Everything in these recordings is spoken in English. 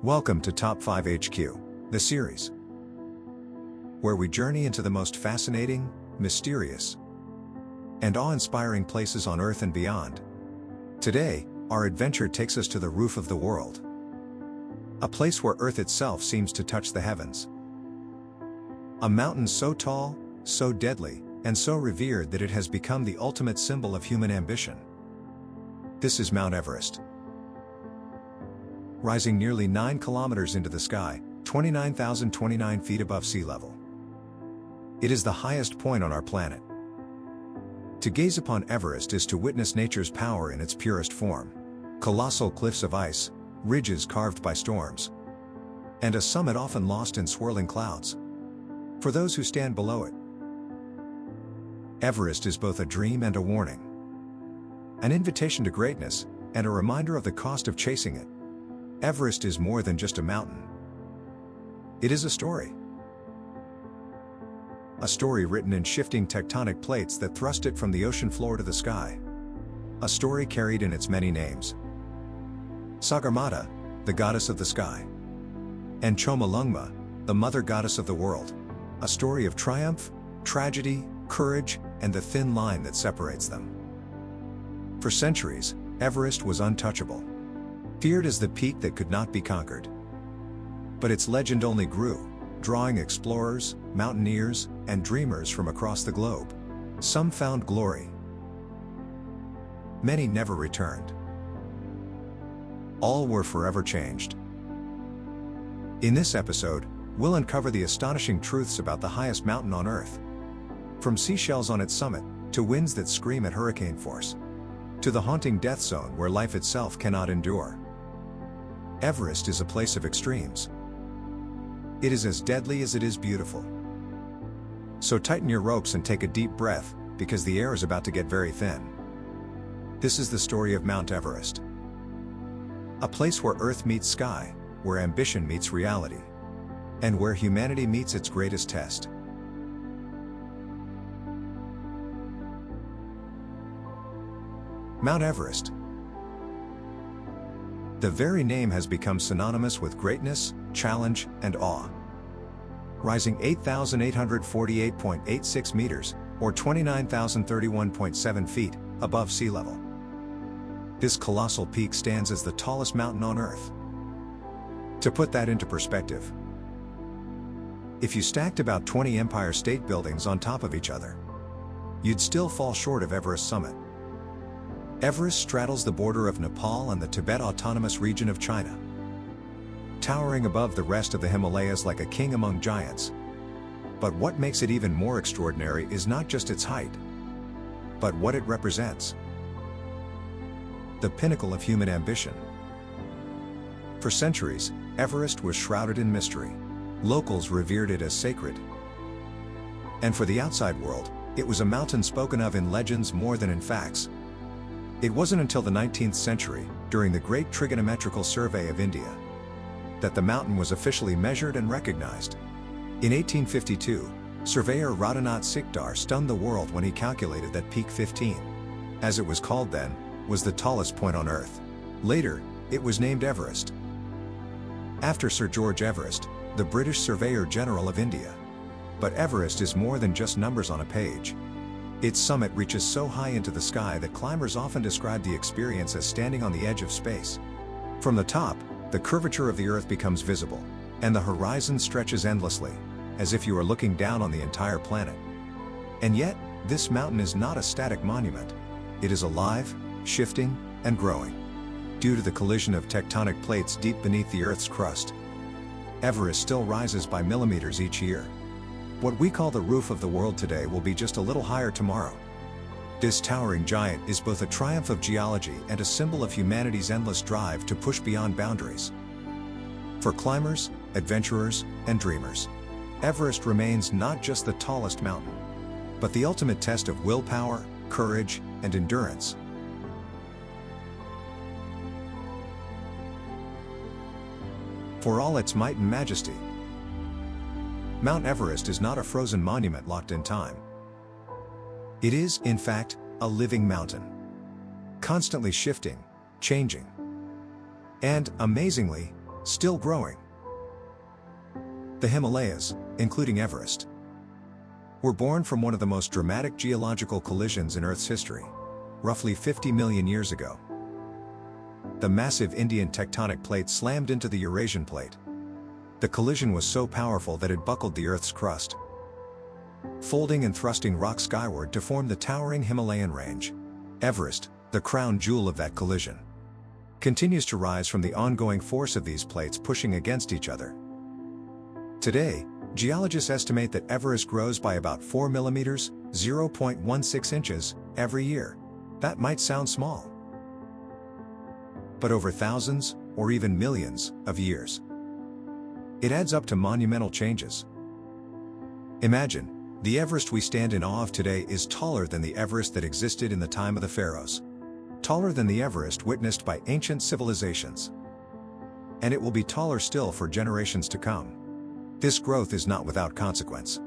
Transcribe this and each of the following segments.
Welcome to Top 5 HQ, the series, where we journey into the most fascinating, mysterious, and awe-inspiring places on Earth and beyond. Today, our adventure takes us to the roof of the world, a place where Earth itself seems to touch the heavens. A mountain so tall, so deadly, and so revered that it has become the ultimate symbol of human ambition. This is Mount Everest. Rising nearly 9 kilometers into the sky, 29,029 feet above sea level. It is the highest point on our planet. To gaze upon Everest is to witness nature's power in its purest form. Colossal cliffs of ice, ridges carved by storms, and a summit often lost in swirling clouds. For those who stand below it, Everest is both a dream and a warning. An invitation to greatness, and a reminder of the cost of chasing it. Everest is more than just a mountain. It is a story. A story written in shifting tectonic plates that thrust it from the ocean floor to the sky. A story carried in its many names. Sagarmatha, the goddess of the sky. And Chomolungma, the mother goddess of the world. A story of triumph, tragedy, courage, and the thin line that separates them. For centuries, Everest was untouchable, feared as the peak that could not be conquered. But its legend only grew, drawing explorers, mountaineers, and dreamers from across the globe. Some found glory. Many never returned. All were forever changed. In this episode, we'll uncover the astonishing truths about the highest mountain on Earth. From seashells on its summit, to winds that scream at hurricane force, to the haunting death zone where life itself cannot endure. Everest is a place of extremes. It is as deadly as it is beautiful. So tighten your ropes and take a deep breath, because the air is about to get very thin. This is the story of Mount Everest. A place where Earth meets sky, where ambition meets reality, and where humanity meets its greatest test. Mount Everest. The very name has become synonymous with greatness, challenge, and awe. Rising 8,848.86 meters, or 29,031.7 feet, above sea level. This colossal peak stands as the tallest mountain on Earth. To put that into perspective, if you stacked about 20 Empire State Buildings on top of each other, you'd still fall short of Everest's summit. Everest straddles the border of Nepal and the Tibet Autonomous Region of China, towering above the rest of the Himalayas like a king among giants. But what makes it even more extraordinary is not just its height, but what it represents. The pinnacle of human ambition. For centuries, Everest was shrouded in mystery. Locals revered it as sacred. And for the outside world, it was a mountain spoken of in legends more than in facts. It wasn't until the 19th century, during the Great Trigonometrical Survey of India, that the mountain was officially measured and recognized. In 1852, surveyor Radhanath Sikdar stunned the world when he calculated that Peak 15, as it was called then, was the tallest point on Earth. Later, it was named Everest, after Sir George Everest, the British Surveyor General of India. But Everest is more than just numbers on a page. Its summit reaches so high into the sky that climbers often describe the experience as standing on the edge of space. From the top, the curvature of the Earth becomes visible, and the horizon stretches endlessly, as if you are looking down on the entire planet. And yet, this mountain is not a static monument. It is alive, shifting, and growing, due to the collision of tectonic plates deep beneath the Earth's crust. Everest still rises by millimeters each year. What we call the roof of the world today will be just a little higher tomorrow. This towering giant is both a triumph of geology and a symbol of humanity's endless drive to push beyond boundaries. For climbers, adventurers, and dreamers, Everest remains not just the tallest mountain, but the ultimate test of willpower, courage, and endurance. For all its might and majesty, Mount Everest is not a frozen monument locked in time. It is, in fact, a living mountain, constantly shifting, changing, and, amazingly, still growing. The Himalayas, including Everest, were born from one of the most dramatic geological collisions in Earth's history, roughly 50 million years ago. The massive Indian tectonic plate slammed into the Eurasian plate. The collision was so powerful that it buckled the Earth's crust, folding and thrusting rock skyward to form the towering Himalayan range. Everest, the crown jewel of that collision, continues to rise from the ongoing force of these plates pushing against each other. Today, geologists estimate that Everest grows by about 4 millimeters, 0.16 inches, every year. That might sound small, but over thousands, or even millions, of years, it adds up to monumental changes. Imagine, the Everest we stand in awe of today is taller than the Everest that existed in the time of the pharaohs, taller than the Everest witnessed by ancient civilizations. And it will be taller still for generations to come. This growth is not without consequence.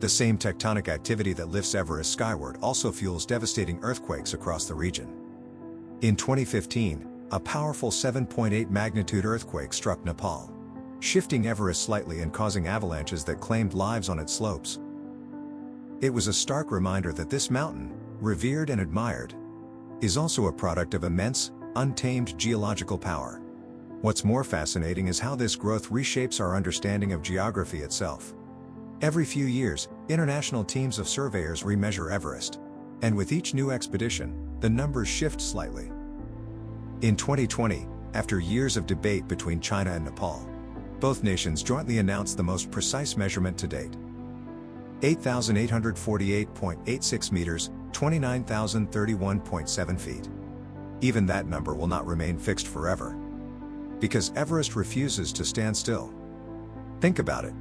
The same tectonic activity that lifts Everest skyward also fuels devastating earthquakes across the region. In 2015, a powerful 7.8 magnitude earthquake struck Nepal, shifting Everest slightly and causing avalanches that claimed lives on its slopes. It was a stark reminder that this mountain, revered and admired, is also a product of immense, untamed geological power. What's more fascinating is how this growth reshapes our understanding of geography itself. Every few years, international teams of surveyors remeasure Everest, and with each new expedition, the numbers shift slightly. In 2020, after years of debate between China and Nepal, both nations jointly announced the most precise measurement to date: 8,848.86 meters, 29,031.7 feet. Even that number will not remain fixed forever, because Everest refuses to stand still. Think about it.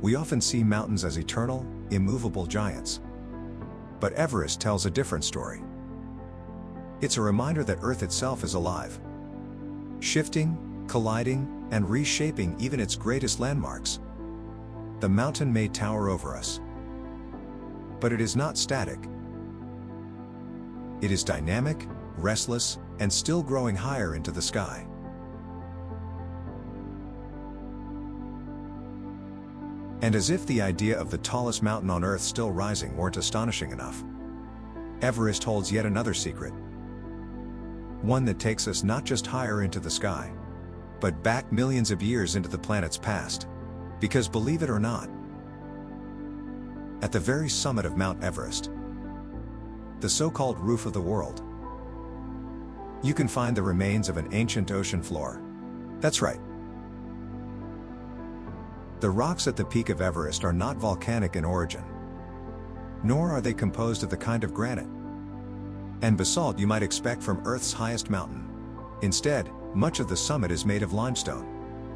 We often see mountains as eternal, immovable giants. But Everest tells a different story. It's a reminder that Earth itself is alive, shifting, colliding, and reshaping even its greatest landmarks. The mountain may tower over us, but it is not static. It is dynamic, restless, and still growing higher into the sky. And as if the idea of the tallest mountain on Earth still rising weren't astonishing enough, Everest holds yet another secret. One that takes us not just higher into the sky, but back millions of years into the planet's past. Because believe it or not, at the very summit of Mount Everest, the so-called roof of the world, you can find the remains of an ancient ocean floor. That's right. The rocks at the peak of Everest are not volcanic in origin, nor are they composed of the kind of granite and basalt you might expect from Earth's highest mountain. Instead, much of the summit is made of limestone,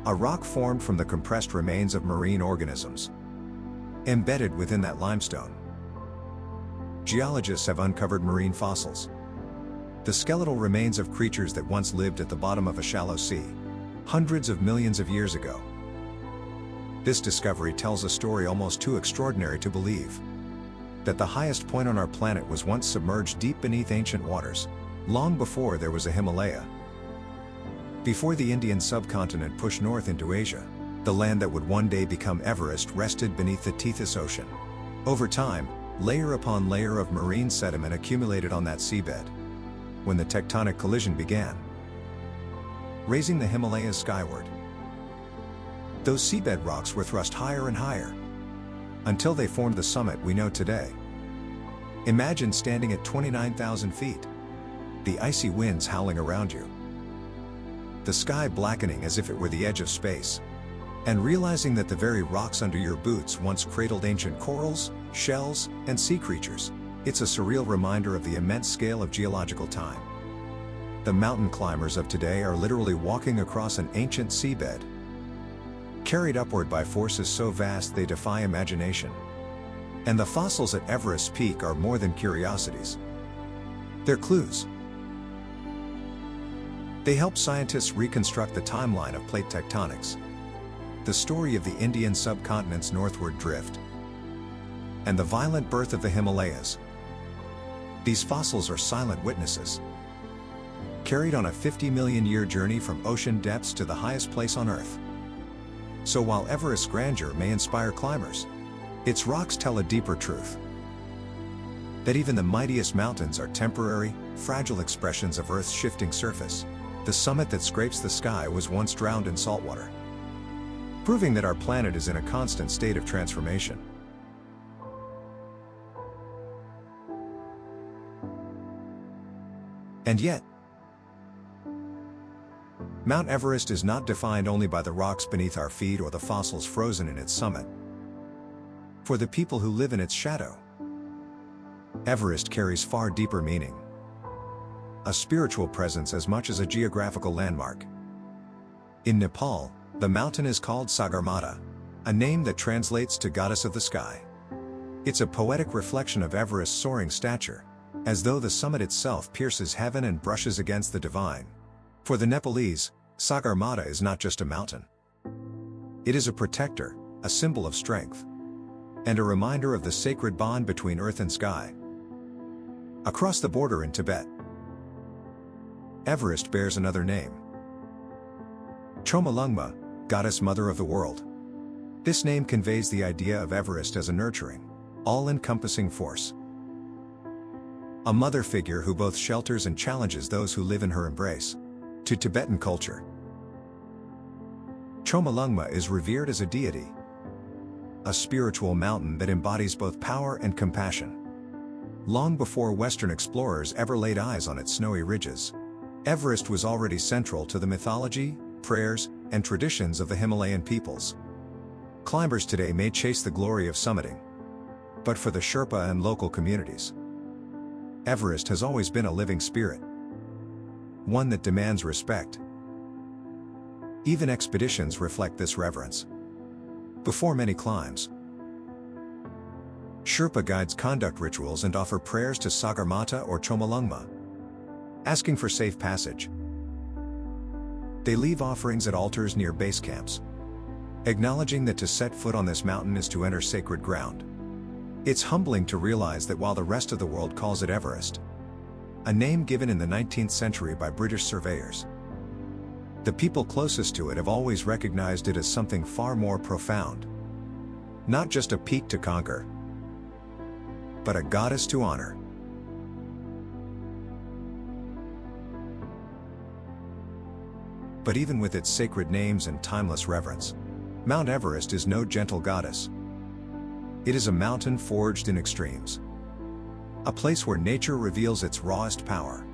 a rock formed from the compressed remains of marine organisms. Embedded within that limestone, geologists have uncovered marine fossils, the skeletal remains of creatures that once lived at the bottom of a shallow sea, hundreds of millions of years ago. This discovery tells a story almost too extraordinary to believe: that the highest point on our planet was once submerged deep beneath ancient waters, long before there was a Himalaya. Before the Indian subcontinent pushed north into Asia, the land that would one day become Everest rested beneath the Tethys Ocean. Over time, layer upon layer of marine sediment accumulated on that seabed. When the tectonic collision began, raising the Himalayas skyward, those seabed rocks were thrust higher and higher, until they formed the summit we know today. Imagine standing at 29,000 feet, the icy winds howling around you, the sky blackening as if it were the edge of space, and realizing that the very rocks under your boots once cradled ancient corals, shells, and sea creatures. It's a surreal reminder of the immense scale of geological time. The mountain climbers of today are literally walking across an ancient seabed, carried upward by forces so vast they defy imagination. And the fossils at Everest's peak are more than curiosities. They're clues. They help scientists reconstruct the timeline of plate tectonics, the story of the Indian subcontinent's northward drift, and the violent birth of the Himalayas. These fossils are silent witnesses, carried on a 50-million-year journey from ocean depths to the highest place on Earth. So while Everest's grandeur may inspire climbers, its rocks tell a deeper truth. That even the mightiest mountains are temporary, fragile expressions of Earth's shifting surface. The summit that scrapes the sky was once drowned in salt water, proving that our planet is in a constant state of transformation. And yet, Mount Everest is not defined only by the rocks beneath our feet or the fossils frozen in its summit. For the people who live in its shadow, Everest carries far deeper meaning. A spiritual presence as much as a geographical landmark. In Nepal, the mountain is called Sagarmatha, a name that translates to goddess of the sky. It's a poetic reflection of Everest's soaring stature, as though the summit itself pierces heaven and brushes against the divine. For the Nepalese, Sagarmatha is not just a mountain. It is a protector, a symbol of strength, and a reminder of the sacred bond between earth and sky. Across the border in Tibet, Everest bears another name. Chomolungma, goddess mother of the world. This name conveys the idea of Everest as a nurturing, all-encompassing force. A mother figure who both shelters and challenges those who live in her embrace. To Tibetan culture, Chomolungma is revered as a deity, a spiritual mountain that embodies both power and compassion. Long before Western explorers ever laid eyes on its snowy ridges, Everest was already central to the mythology, prayers, and traditions of the Himalayan peoples. Climbers today may chase the glory of summiting, but for the Sherpa and local communities, Everest has always been a living spirit, one that demands respect. Even expeditions reflect this reverence. Before many climbs, Sherpa guides conduct rituals and offer prayers to Sagarmatha or Chomolungma, asking for safe passage. They leave offerings at altars near base camps, acknowledging that to set foot on this mountain is to enter sacred ground. It's humbling to realize that while the rest of the world calls it Everest, a name given in the 19th century by British surveyors, the people closest to it have always recognized it as something far more profound. Not just a peak to conquer, but a goddess to honor. But even with its sacred names and timeless reverence, Mount Everest is no gentle goddess. It is a mountain forged in extremes. A place where nature reveals its rawest power.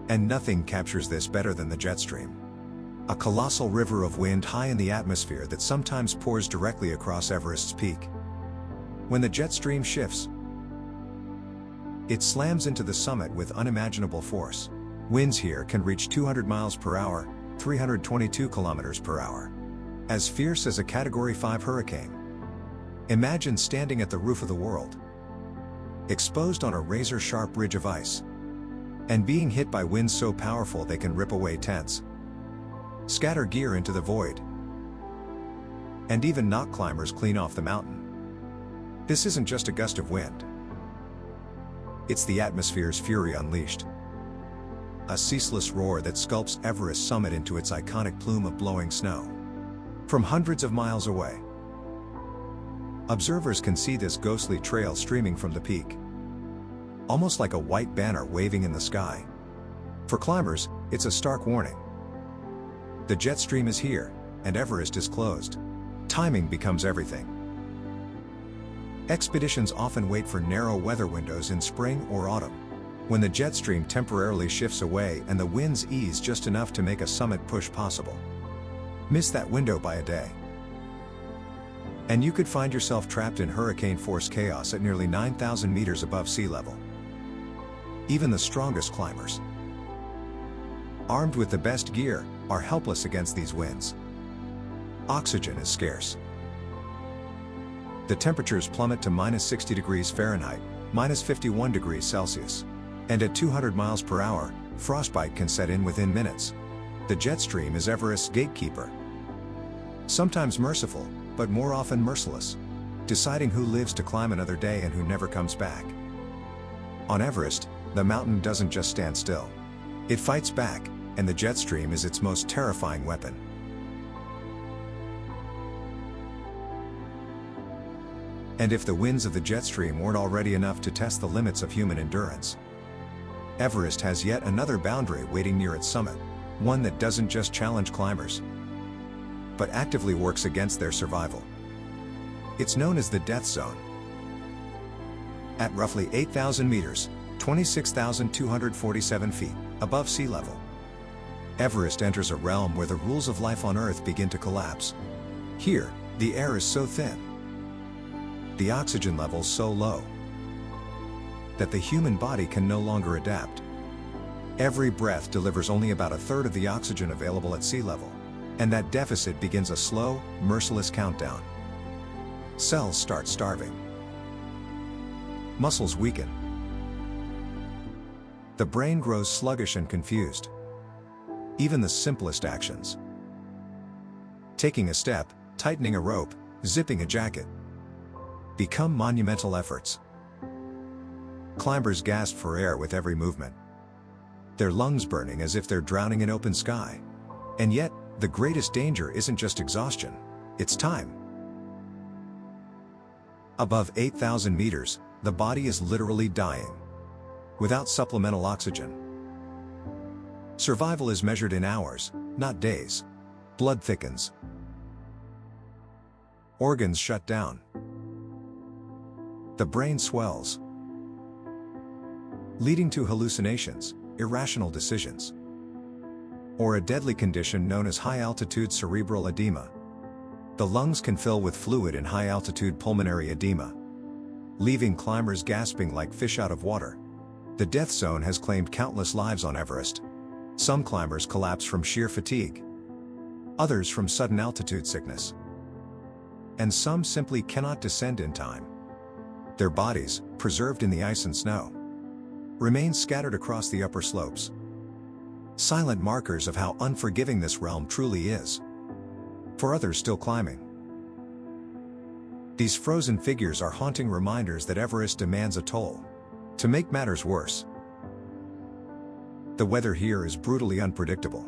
And nothing captures this better than the jet stream. A colossal river of wind high in the atmosphere that sometimes pours directly across Everest's peak. When the jet stream shifts, it slams into the summit with unimaginable force. Winds here can reach 200 miles per hour, 322 kilometers per hour. As fierce as a Category 5 hurricane. Imagine standing at the roof of the world, exposed on a razor-sharp ridge of ice, and being hit by winds so powerful they can rip away tents, scatter gear into the void, and even knock climbers clean off the mountain. This isn't just a gust of wind. It's the atmosphere's fury unleashed. A ceaseless roar that sculpts Everest's summit into its iconic plume of blowing snow. From hundreds of miles away, observers can see this ghostly trail streaming from the peak, almost like a white banner waving in the sky. For climbers, it's a stark warning. The jet stream is here, and Everest is closed. Timing becomes everything. Expeditions often wait for narrow weather windows in spring or autumn, when the jet stream temporarily shifts away and the winds ease just enough to make a summit push possible. Miss that window by a day, and you could find yourself trapped in hurricane-force chaos at nearly 9,000 meters above sea level. Even the strongest climbers, armed with the best gear, are helpless against these winds. Oxygen is scarce. The temperatures plummet to -60 degrees Fahrenheit, -51 degrees Celsius. And at 200 miles per hour, frostbite can set in within minutes. The jet stream is Everest's gatekeeper. Sometimes merciful, but more often merciless, deciding who lives to climb another day and who never comes back. On Everest, the mountain doesn't just stand still. It fights back, and the jet stream is its most terrifying weapon. And if the winds of the jet stream weren't already enough to test the limits of human endurance, Everest has yet another boundary waiting near its summit, one that doesn't just challenge climbers, but actively works against their survival. It's known as the death zone. At roughly 8,000 meters, 26,247 feet, above sea level, Everest enters a realm where the rules of life on Earth begin to collapse. Here, the air is so thin, the oxygen levels so low, that the human body can no longer adapt. Every breath delivers only about a third of the oxygen available at sea level, and that deficit begins a slow, merciless countdown. Cells start starving. Muscles weaken. The brain grows sluggish and confused. Even the simplest actions, taking a step, tightening a rope, zipping a jacket, become monumental efforts. Climbers gasp for air with every movement, their lungs burning as if they're drowning in open sky. And yet, the greatest danger isn't just exhaustion, it's time. Above 8,000 meters, the body is literally dying, without supplemental oxygen. Survival is measured in hours, not days. Blood thickens. Organs shut down. The brain swells, leading to hallucinations, irrational decisions, or a deadly condition known as high-altitude cerebral edema. The lungs can fill with fluid in high-altitude pulmonary edema, leaving climbers gasping like fish out of water. The death zone has claimed countless lives on Everest. Some climbers collapse from sheer fatigue, others from sudden altitude sickness, and some simply cannot descend in time. Their bodies, preserved in the ice and snow, remain scattered across the upper slopes, silent markers of how unforgiving this realm truly is. For others still climbing, these frozen figures are haunting reminders that Everest demands a toll. To make matters worse, the weather here is brutally unpredictable.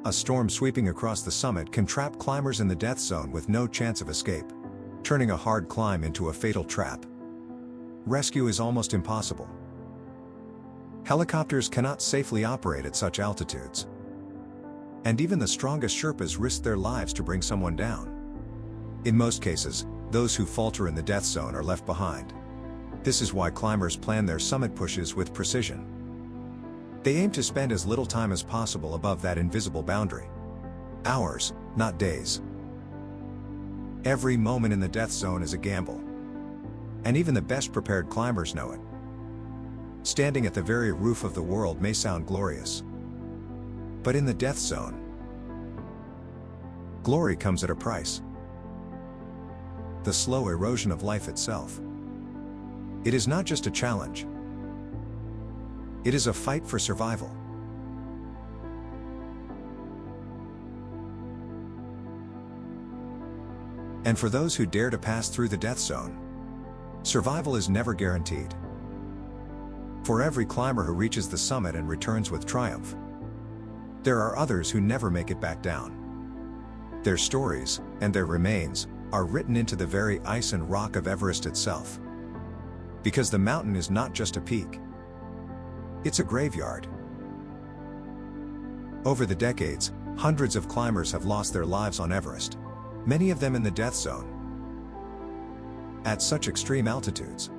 A storm sweeping across the summit can trap climbers in the death zone with no chance of escape, turning a hard climb into a fatal trap. Rescue is almost impossible. Helicopters cannot safely operate at such altitudes, and even the strongest Sherpas risk their lives to bring someone down. In most cases, those who falter in the death zone are left behind. This is why climbers plan their summit pushes with precision. They aim to spend as little time as possible above that invisible boundary. Hours, not days. Every moment in the death zone is a gamble, and even the best prepared climbers know it. Standing at the very roof of the world may sound glorious, but in the death zone, glory comes at a price. The slow erosion of life itself. It is not just a challenge. It is a fight for survival. And for those who dare to pass through the death zone, survival is never guaranteed. For every climber who reaches the summit and returns with triumph, there are others who never make it back down. Their stories, and their remains, are written into the very ice and rock of Everest itself. Because the mountain is not just a peak, it's a graveyard. Over the decades, hundreds of climbers have lost their lives on Everest, many of them in the death zone. At such extreme altitudes,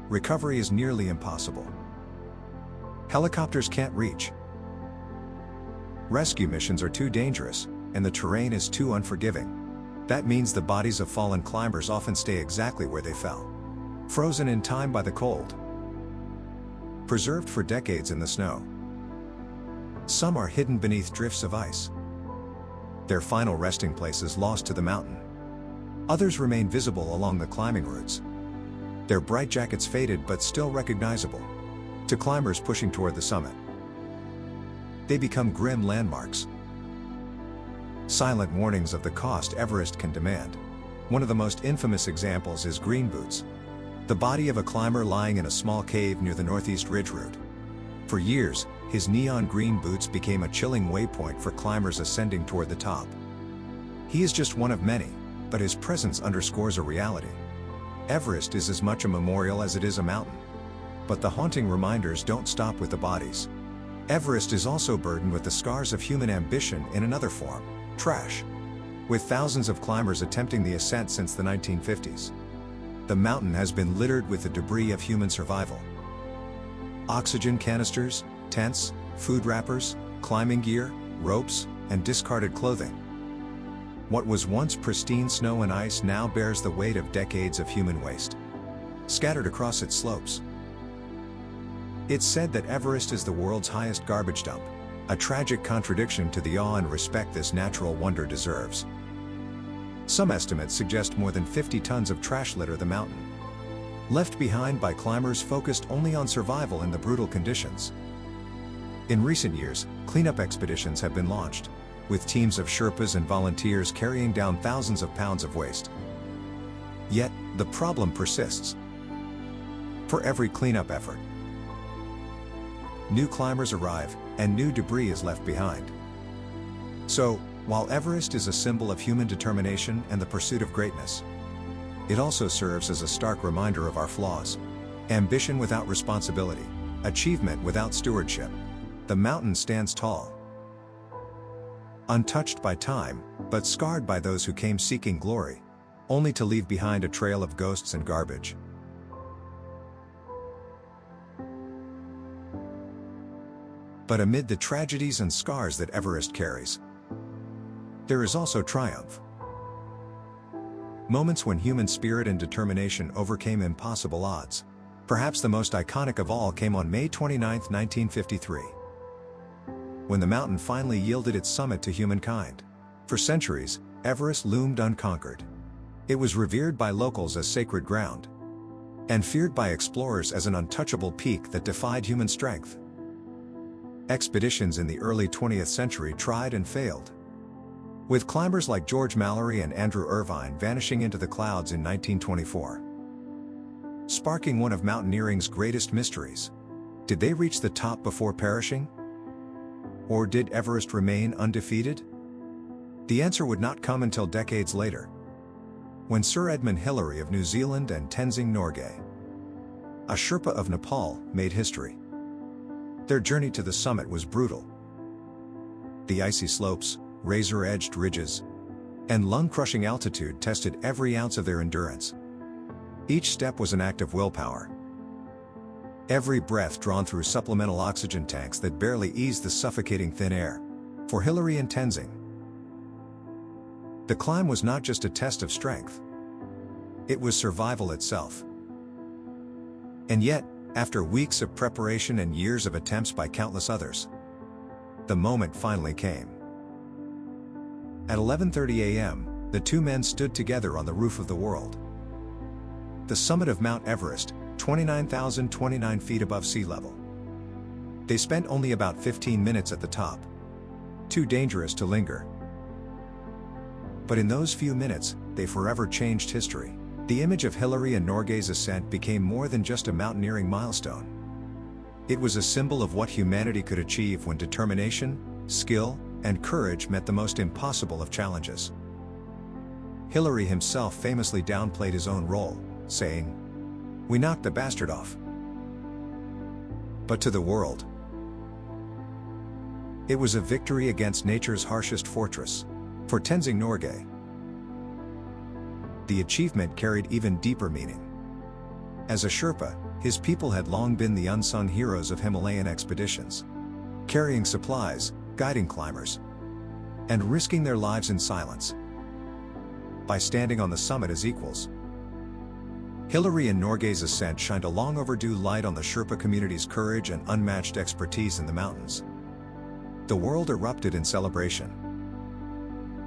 recovery is nearly impossible. Helicopters can't reach. Rescue missions are too dangerous, and the terrain is too unforgiving. That means the bodies of fallen climbers often stay exactly where they fell, frozen in time by the cold, preserved for decades in the snow. Some are hidden beneath drifts of ice, their final resting places lost to the mountain. Others remain visible along the climbing routes, their bright jackets faded but still recognizable to climbers pushing toward the summit. They become grim landmarks, silent warnings of the cost Everest can demand. One of the most infamous examples is Green Boots, the body of a climber lying in a small cave near the Northeast Ridge Route. For years, his neon green boots became a chilling waypoint for climbers ascending toward the top. He is just one of many, but his presence underscores a reality. Everest is as much a memorial as it is a mountain. But the haunting reminders don't stop with the bodies. Everest is also burdened with the scars of human ambition in another form: trash. With thousands of climbers attempting the ascent since the 1950s, the mountain has been littered with the debris of human survival. Oxygen canisters, tents, food wrappers, climbing gear, ropes, and discarded clothing. What was once pristine snow and ice now bears the weight of decades of human waste, scattered across its slopes. It's said that Everest is the world's highest garbage dump, a tragic contradiction to the awe and respect this natural wonder deserves. Some estimates suggest more than 50 tons of trash litter the mountain, left behind by climbers focused only on survival in the brutal conditions. In recent years, cleanup expeditions have been launched, with teams of Sherpas and volunteers carrying down thousands of pounds of waste. Yet, the problem persists. For every cleanup effort, new climbers arrive, and new debris is left behind. So, while Everest is a symbol of human determination and the pursuit of greatness, it also serves as a stark reminder of our flaws. Ambition without responsibility, achievement without stewardship. The mountain stands tall, untouched by time, but scarred by those who came seeking glory, only to leave behind a trail of ghosts and garbage. But amid the tragedies and scars that Everest carries, there is also triumph. Moments when human spirit and determination overcame impossible odds. Perhaps the most iconic of all came on May 29, 1953, when the mountain finally yielded its summit to humankind. For centuries, Everest loomed unconquered. It was revered by locals as sacred ground, and feared by explorers as an untouchable peak that defied human strength. Expeditions in the early 20th century tried and failed, with climbers like George Mallory and Andrew Irvine vanishing into the clouds in 1924, sparking one of mountaineering's greatest mysteries. Did they reach the top before perishing? Or did Everest remain undefeated? The answer would not come until decades later, when Sir Edmund Hillary of New Zealand and Tenzing Norgay, a Sherpa of Nepal, made history. Their journey to the summit was brutal. The icy slopes, razor-edged ridges, and lung-crushing altitude tested every ounce of their endurance. Each step was an act of willpower, every breath drawn through supplemental oxygen tanks that barely eased the suffocating thin air. For Hillary and Tenzing, the climb was not just a test of strength, it was survival itself. And yet, after weeks of preparation and years of attempts by countless others, the moment finally came. At 11:30 a.m., the two men stood together on the roof of the world. The summit of Mount Everest, 29,029 feet above sea level. They spent only about 15 minutes at the top, too dangerous to linger. But in those few minutes, they forever changed history. The image of Hillary and Norgay's ascent became more than just a mountaineering milestone. It was a symbol of what humanity could achieve when determination, skill, and courage met the most impossible of challenges. Hillary himself famously downplayed his own role, saying, "We knocked the bastard off." But to the world, it was a victory against nature's harshest fortress. For Tenzing Norgay, the achievement carried even deeper meaning. As a Sherpa, his people had long been the unsung heroes of Himalayan expeditions, carrying supplies, guiding climbers, and risking their lives in silence. By standing on the summit as equals, Hillary and Norgay's ascent shined a long overdue light on the Sherpa community's courage and unmatched expertise in the mountains. The world erupted in celebration.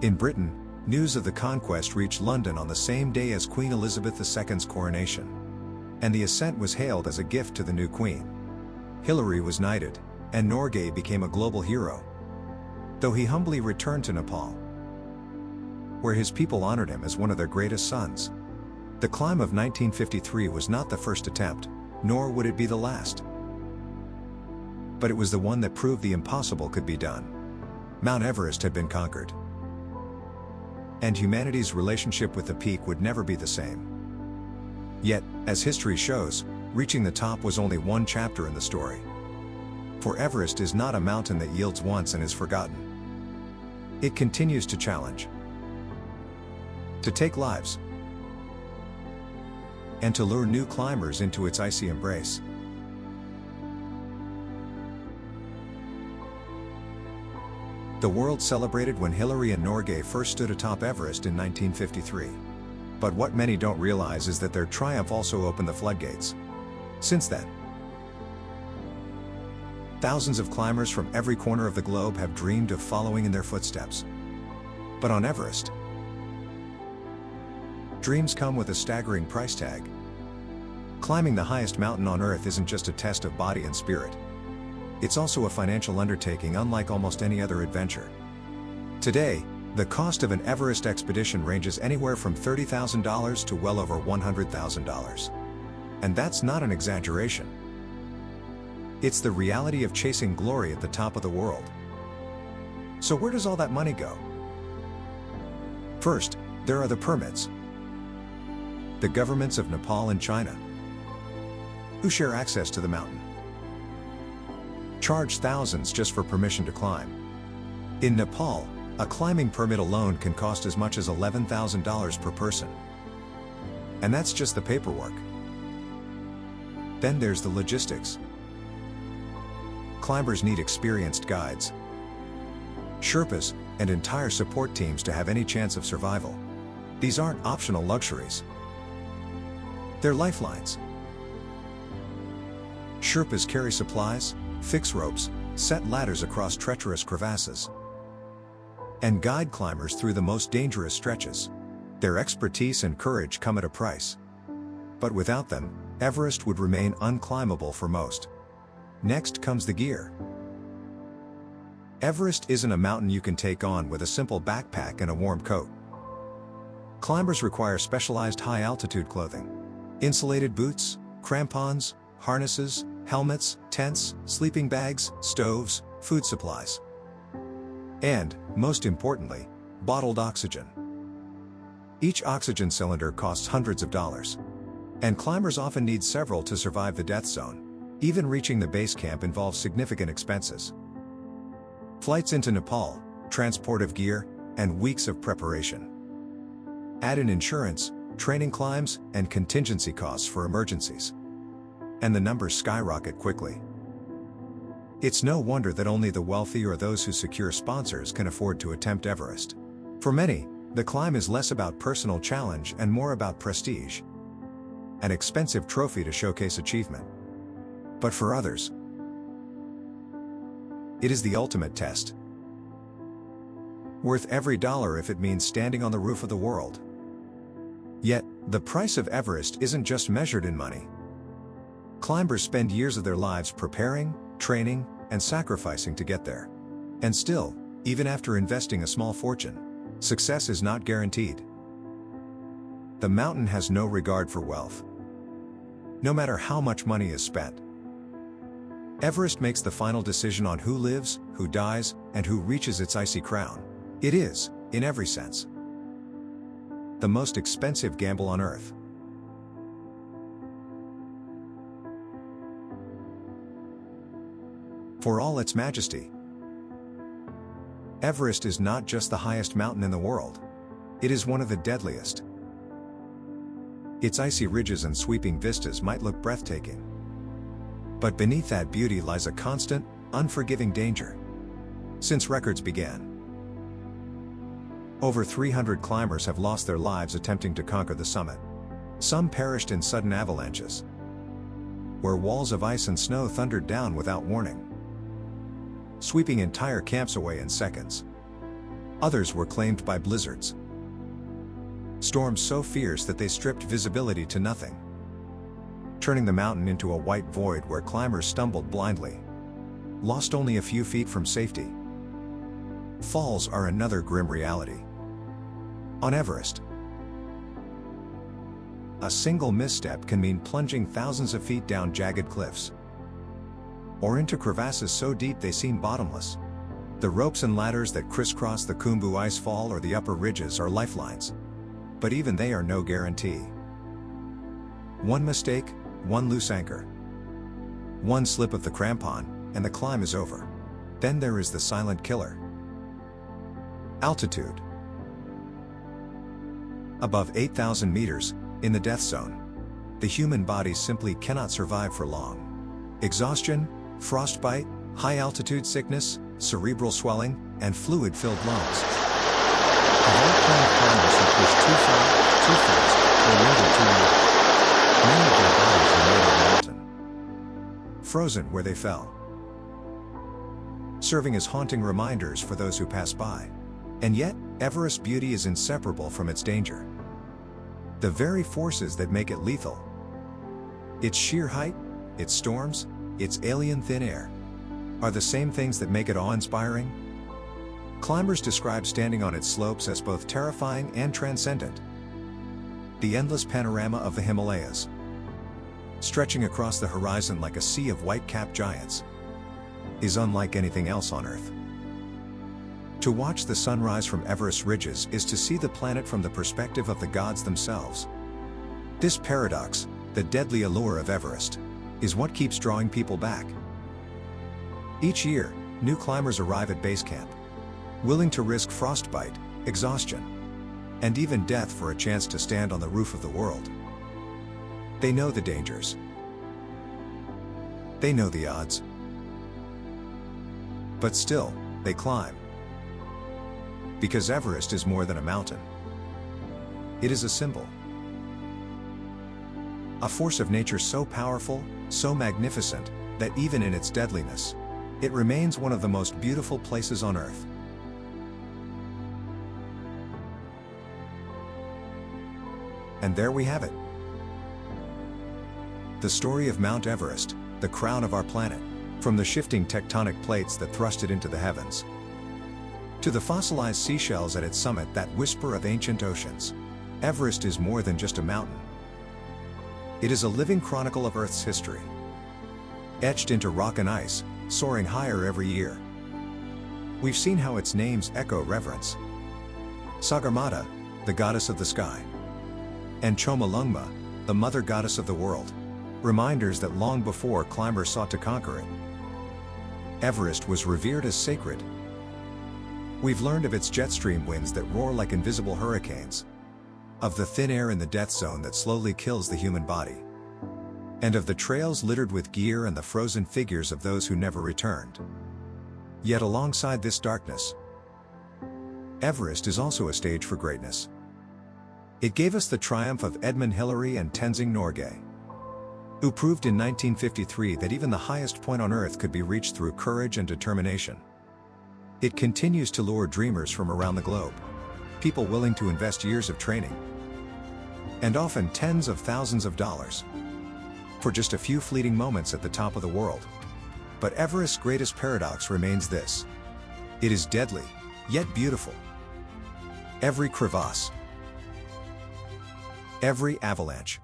In Britain, news of the conquest reached London on the same day as Queen Elizabeth II's coronation, and the ascent was hailed as a gift to the new queen. Hillary was knighted, and Norgay became a global hero, though he humbly returned to Nepal, where his people honored him as one of their greatest sons. The climb of 1953 was not the first attempt, nor would it be the last. but it was the one that proved the impossible could be done. Mount Everest had been conquered, and humanity's relationship with the peak would never be the same. Yet, as history shows, reaching the top was only one chapter in the story. For Everest is not a mountain that yields once and is forgotten. It continues to challenge, to take lives, and to lure new climbers into its icy embrace. The world celebrated when Hillary and Norgay first stood atop Everest in 1953. But what many don't realize is that their triumph also opened the floodgates. Since then, thousands of climbers from every corner of the globe have dreamed of following in their footsteps. But on Everest, dreams come with a staggering price tag. Climbing the highest mountain on Earth isn't just a test of body and spirit. It's also a financial undertaking unlike almost any other adventure. Today, the cost of an Everest expedition ranges anywhere from $30,000 to well over $100,000. And that's not an exaggeration. It's the reality of chasing glory at the top of the world. So where does all that money go? First, there are the permits. The governments of Nepal and China, who share access to the mountain, charge thousands just for permission to climb. In Nepal, a climbing permit alone can cost as much as $11,000 per person. And that's just the paperwork. Then there's the logistics. Climbers need experienced guides, Sherpas, and entire support teams to have any chance of survival. These aren't optional luxuries. They're lifelines. Sherpas carry supplies, fix ropes, set ladders across treacherous crevasses, and guide climbers through the most dangerous stretches. Their expertise and courage come at a price. But without them, Everest would remain unclimbable for most. Next comes the gear. Everest isn't a mountain you can take on with a simple backpack and a warm coat. Climbers require specialized high-altitude clothing, insulated boots, crampons, harnesses, helmets, tents, sleeping bags, stoves, food supplies, and, most importantly, bottled oxygen. Each oxygen cylinder costs hundreds of dollars, and climbers often need several to survive the death zone. Even reaching the base camp involves significant expenses. Flights into Nepal, transport of gear, and weeks of preparation. Add in insurance, training climbs, and contingency costs for emergencies, and the numbers skyrocket quickly. It's no wonder that only the wealthy or those who secure sponsors can afford to attempt Everest. For many, the climb is less about personal challenge and more about prestige, an expensive trophy to showcase achievement. But for others, it is the ultimate test, worth every dollar if it means standing on the roof of the world. Yet, the price of Everest isn't just measured in money. Climbers spend years of their lives preparing, training, and sacrificing to get there. And still, even after investing a small fortune, success is not guaranteed. The mountain has no regard for wealth, no matter how much money is spent. Everest makes the final decision on who lives, who dies, and who reaches its icy crown. It is, in every sense, the most expensive gamble on Earth. For all its majesty, Everest is not just the highest mountain in the world. It is one of the deadliest. Its icy ridges and sweeping vistas might look breathtaking, but beneath that beauty lies a constant, unforgiving danger. Since records began, over 300 climbers have lost their lives attempting to conquer the summit. Some perished in sudden avalanches, where walls of ice and snow thundered down without warning, sweeping entire camps away in seconds. Others were claimed by blizzards, storms so fierce that they stripped visibility to nothing, turning the mountain into a white void where climbers stumbled blindly, lost only a few feet from safety. Falls are another grim reality. On Everest, a single misstep can mean plunging thousands of feet down jagged cliffs. or into crevasses so deep they seem bottomless. The ropes and ladders that crisscross the Khumbu icefall or the upper ridges are lifelines. But even they are no guarantee. One mistake, one loose anchor. One slip of the crampon, and the climb is over. Then there is the silent killer. Altitude. Above 8,000 meters, in the death zone, the human body simply cannot survive for long. Exhaustion, frostbite, high-altitude sickness, cerebral swelling, and fluid-filled lungs. The whole plane climbers who push too far, too fast, or later too late. Many of their bodies are made of mountain, frozen where they fell, serving as haunting reminders for those who pass by. And yet, Everest's beauty is inseparable from its danger. The very forces that make it lethal. Its sheer height, its storms, its alien thin air, are the same things that make it awe-inspiring. Climbers describe standing on its slopes as both terrifying and transcendent. The endless panorama of the Himalayas, stretching across the horizon like a sea of white-capped giants, is unlike anything else on Earth. To watch the sunrise from Everest ridges is to see the planet from the perspective of the gods themselves. This paradox, the deadly allure of Everest, is what keeps drawing people back. Each year, new climbers arrive at base camp, willing to risk frostbite, exhaustion, and even death for a chance to stand on the roof of the world. They know the dangers. They know the odds. But still, they climb. Because Everest is more than a mountain. It is a symbol. A force of nature so powerful, so magnificent, that even in its deadliness, it remains one of the most beautiful places on Earth. And there we have it. The story of Mount Everest, the crown of our planet, from the shifting tectonic plates that thrust it into the heavens, to the fossilized seashells at its summit that whisper of ancient oceans. Everest is more than just a mountain. It is a living chronicle of Earth's history. Etched into rock and ice, soaring higher every year. We've seen how its names echo reverence. Sagarmatha, the goddess of the sky. And Chomolungma, the mother goddess of the world. Reminders that long before climbers sought to conquer it, Everest was revered as sacred. We've learned of its jet stream winds that roar like invisible hurricanes, of the thin air in the death zone that slowly kills the human body, and of the trails littered with gear and the frozen figures of those who never returned. Yet alongside this darkness, Everest is also a stage for greatness. It gave us the triumph of Edmund Hillary and Tenzing Norgay, who proved in 1953 that even the highest point on Earth could be reached through courage and determination. It continues to lure dreamers from around the globe, people willing to invest years of training, and often tens of thousands of dollars, for just a few fleeting moments at the top of the world. But Everest's greatest paradox remains this: it is deadly, yet beautiful. Every crevasse, every avalanche,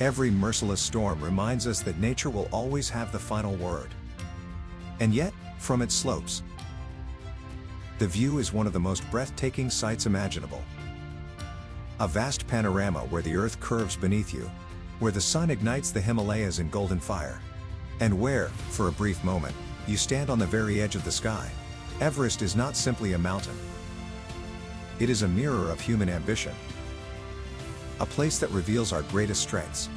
every merciless storm reminds us that nature will always have the final word. And yet, from its slopes, the view is one of the most breathtaking sights imaginable. A vast panorama where the earth curves beneath you, where the sun ignites the Himalayas in golden fire, and where, for a brief moment, you stand on the very edge of the sky. Everest is not simply a mountain. It is a mirror of human ambition. A place that reveals our greatest strengths,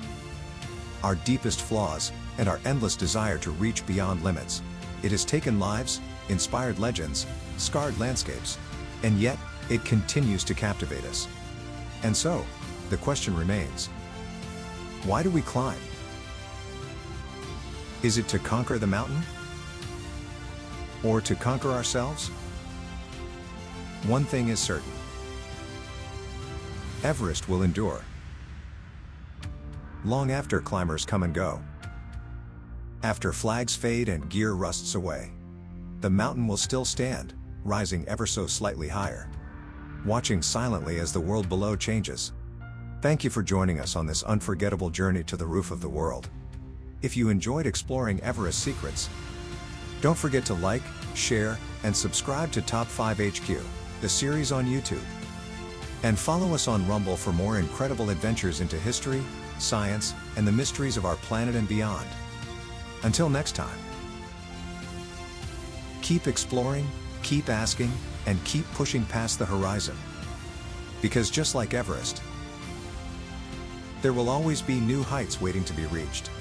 our deepest flaws, and our endless desire to reach beyond limits. It has taken lives, inspired legends, scarred landscapes, and yet, it continues to captivate us. And so, the question remains: why do we climb? Is it to conquer the mountain? Or to conquer ourselves? One thing is certain: Everest will endure. Long after climbers come and go, after flags fade and gear rusts away, the mountain will still stand, rising ever so slightly higher, watching silently as the world below changes. Thank you for joining us on this unforgettable journey to the roof of the world. If you enjoyed exploring Everest secrets, don't forget to like, share, and subscribe to Top 5 HQ, the series on YouTube. And follow us on Rumble for more incredible adventures into history, science, and the mysteries of our planet and beyond. Until next time. Keep exploring, keep asking, and keep pushing past the horizon. Because just like Everest, there will always be new heights waiting to be reached.